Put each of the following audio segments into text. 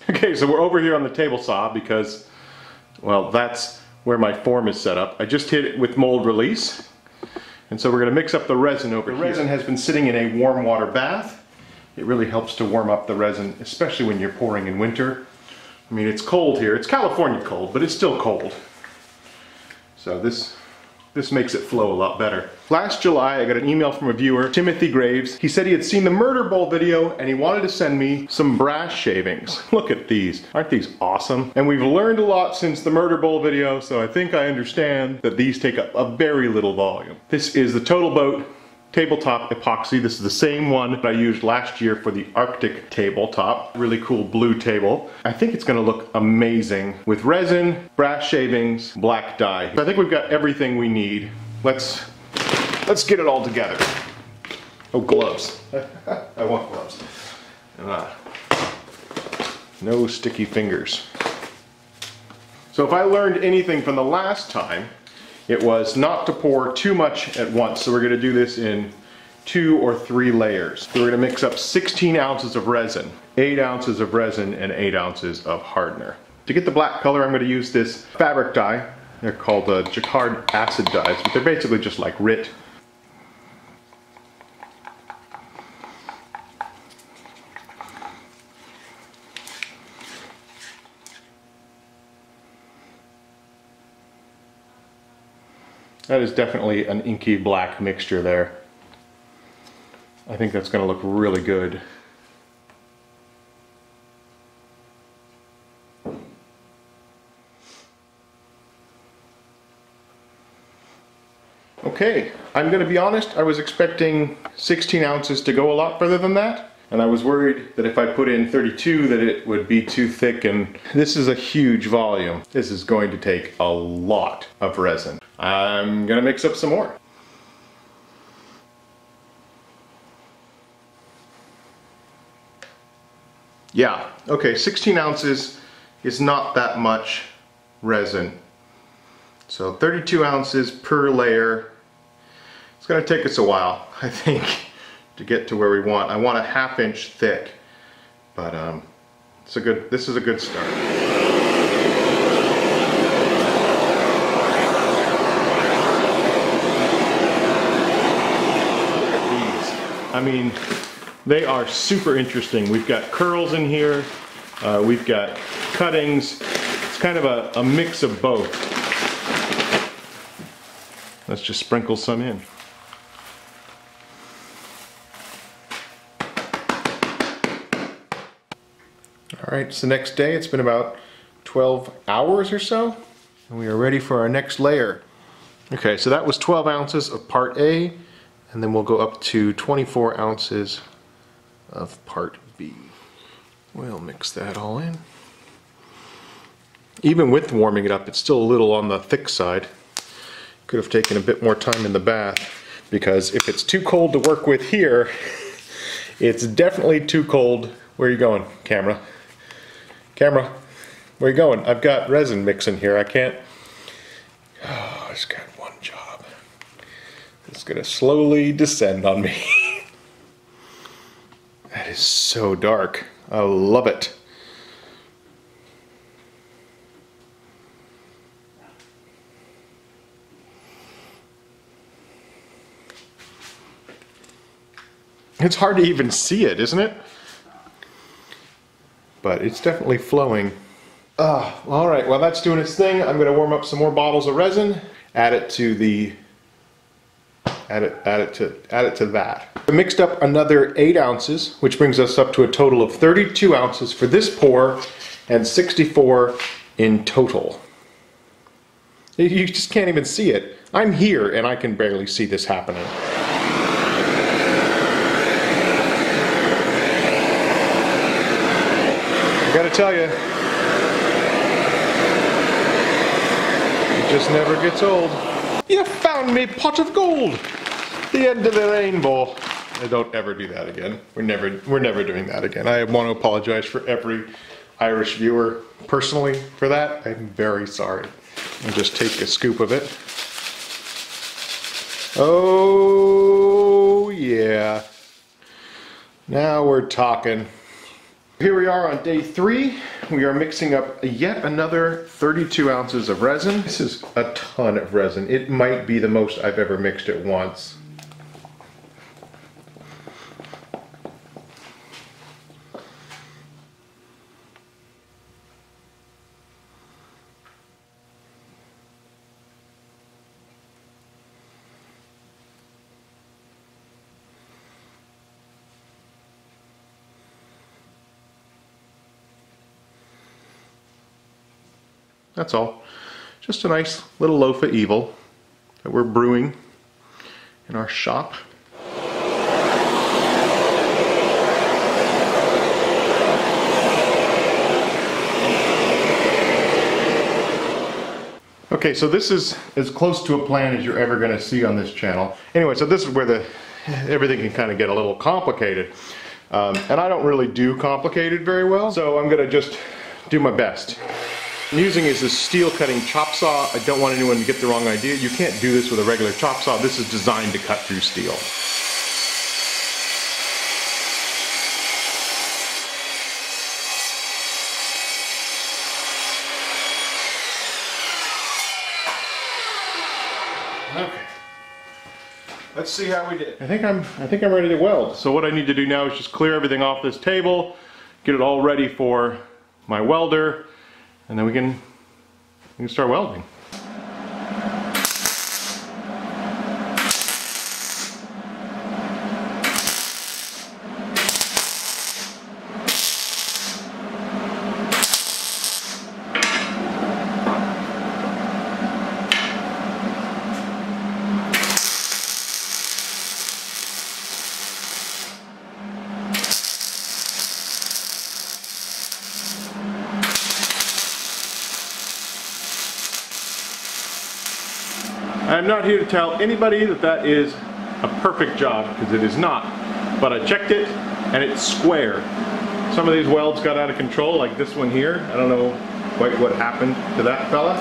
Okay, so we're over here on the table saw because, well, that's where my form is set up. I just hit it with mold release. And so we're going to mix up the resin over here. The resin has been sitting in a warm water bath. It really helps to warm up the resin, especially when you're pouring in winter. I mean, it's cold here. It's California cold, but it's still cold. So this makes it flow a lot better. Last July, I got an email from a viewer, Timothy Graves. He said he had seen the murder bowl video and he wanted to send me some brass shavings. Look at these. Aren't these awesome? And we've learned a lot since the murder bowl video, so I think I understand that these take up a very little volume. This is the Total Boat tabletop epoxy. This is the same one that I used last year for the Arctic tabletop. Really cool blue table. I think it's going to look amazing with resin, brass shavings, black dye. So I think we've got everything we need. Let's get it all together. Oh, gloves. I want gloves. No sticky fingers. So if I learned anything from the last time, it was not to pour too much at once. So we're going to do this in 2 or 3 layers. So we're going to mix up 16 ounces of resin, 8 ounces of resin, and 8 ounces of hardener. To get the black color, I'm going to use this fabric dye. They're called Jacquard acid dyes, but they're basically just like RIT. That is definitely an inky black mixture there. I think that's going to look really good. Okay, I'm going to be honest, I was expecting 16 ounces to go a lot further than that. And I was worried that if I put in 32 that it would be too thick, and this is a huge volume. This is going to take a lot of resin. I'm gonna mix up some more. Yeah, okay, 16 ounces is not that much resin. So 32 ounces per layer. It's gonna take us a while, I think, to get to where we want. I want a 1/2 inch thick, but this is a good start. Look at these. I mean, they are super interesting. We've got curls in here, we've got cuttings. It's kind of a mix of both. Let's just sprinkle some in. Alright, it's the next day. It's been about 12 hours or so, and we are ready for our next layer. Okay, so that was 12 ounces of part A, and then we'll go up to 24 ounces of part B. We'll mix that all in. Even with warming it up, it's still a little on the thick side. Could have taken a bit more time in the bath, because if it's too cold to work with here, it's definitely too cold. Where are you going, camera? Camera, where are you going? I've got resin mixing here. I can't. Oh, I just got one job. It's gonna slowly descend on me. That is so dark. I love it. It's hard to even see it, isn't it? But it's definitely flowing. Alright, while that's doing its thing, I'm going to warm up some more bottles of resin, add it to that. I mixed up another 8 ounces, which brings us up to a total of 32 ounces for this pour, and 64 in total. You just can't even see it. I'm here and I can barely see this happening. I gotta tell you, it just never gets old. You found me pot of gold! The end of the rainbow. I don't ever do that again. We're never doing that again. I want to apologize for every Irish viewer personally for that. I'm very sorry. I'll just take a scoop of it. Oh yeah. Now we're talking. Here we are on day 3. we are mixing up yet another 32 ounces of resin. This is a ton of resin. It might be the most I've ever mixed at once. That's all. Just a nice little loaf of evil that we're brewing in our shop. Okay, so this is as close to a plan as you're ever going to see on this channel. Anyway, so this is where everything can kind of get a little complicated. And I don't really do complicated very well, so I'm going to just do my best. I'm using is this steel cutting chop saw. I don't want anyone to get the wrong idea. You can't do this with a regular chop saw. This is designed to cut through steel. Okay. Let's see how we did. I think I'm ready to weld. So what I need to do now is just clear everything off this table, get it all ready for my welder, and then we can start welding. I'm not here to tell anybody that that is a perfect job, because it is not. But I checked it and it's square. Some of these welds got out of control, like this one here. I don't know quite what happened to that fella.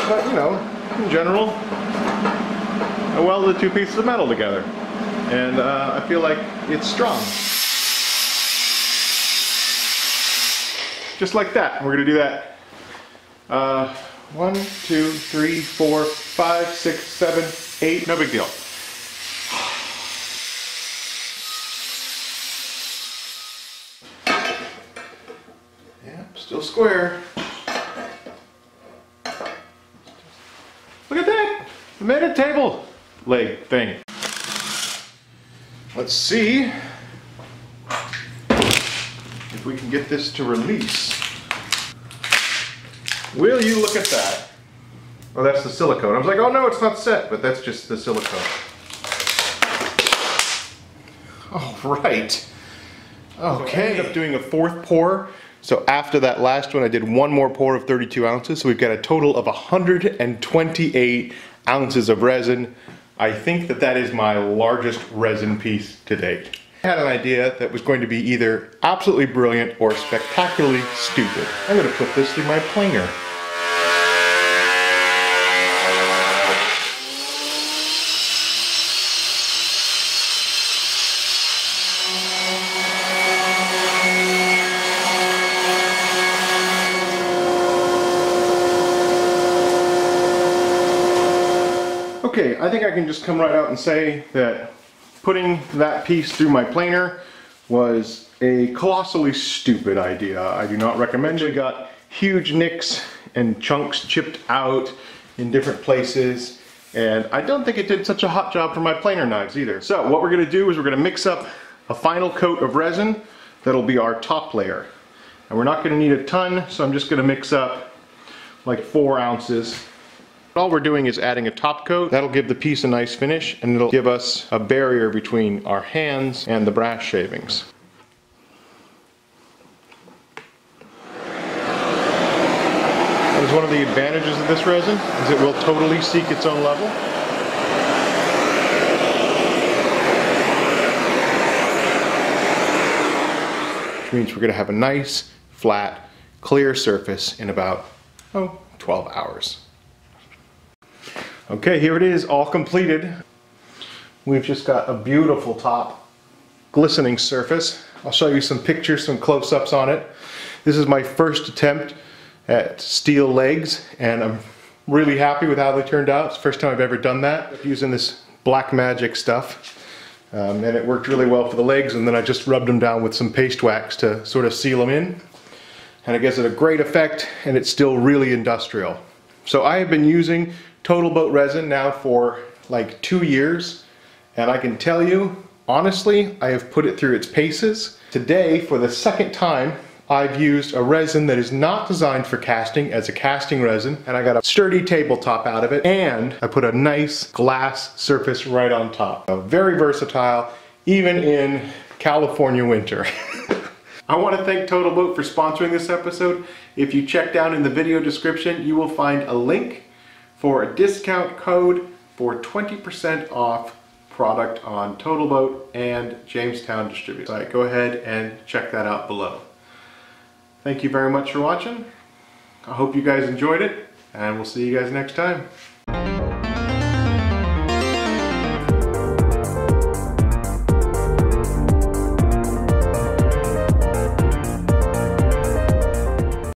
But you know, in general, I welded two pieces of metal together. And I feel like it's strong. Just like that. We're gonna do that. 1, 2, 3, 4, 5, 6, 7, 8. No big deal. Yep, still square. Look at that! We made a table leg thing. Let's see if we can get this to release. Will you look at that? Oh, that's the silicone. I was like, oh no, it's not set, but that's just the silicone. All right. Okay. So I ended up doing a 4th pour. So after that last one, I did one more pour of 32 ounces. So we've got a total of 128 ounces of resin. I think that that is my largest resin piece to date. I had an idea that was going to be either absolutely brilliant or spectacularly stupid. I'm going to put this through my planer. Okay, I think I can just come right out and say that putting that piece through my planer was a colossally stupid idea. I do not recommend it. I got huge nicks and chunks chipped out in different places, and I don't think it did such a hot job for my planer knives either. So what we're going to do is we're going to mix up a final coat of resin that'll be our top layer. And we're not going to need a ton, so I'm just going to mix up like 4 ounces. All we're doing is adding a top coat. That'll give the piece a nice finish, and it'll give us a barrier between our hands and the brass shavings. That is one of the advantages of this resin, is it will totally seek its own level. Which means we're going to have a nice, flat, clear surface in about, 12 hours. Okay, here it is, all completed. We've just got a beautiful top, glistening surface. I'll show you some pictures, some close-ups on it. This is my first attempt at steel legs, and I'm really happy with how they turned out. It's the first time I've ever done that. I'm using this Black Magic stuff, and it worked really well for the legs, and then I just rubbed them down with some paste wax to sort of seal them in. And it gives it a great effect, and it's still really industrial. So I have been using Total Boat resin now for like 2 years, and I can tell you, honestly, I have put it through its paces. Today, for the second time, I've used a resin that is not designed for casting as a casting resin, and I got a sturdy tabletop out of it, and I put a nice glass surface right on top. Very versatile, even in California winter. I want to thank Total Boat for sponsoring this episode. If you check down in the video description, you will find a link for a discount code for 20% off product on Total Boat and Jamestown Distributors. So go ahead and check that out below. Thank you very much for watching. I hope you guys enjoyed it, and we'll see you guys next time.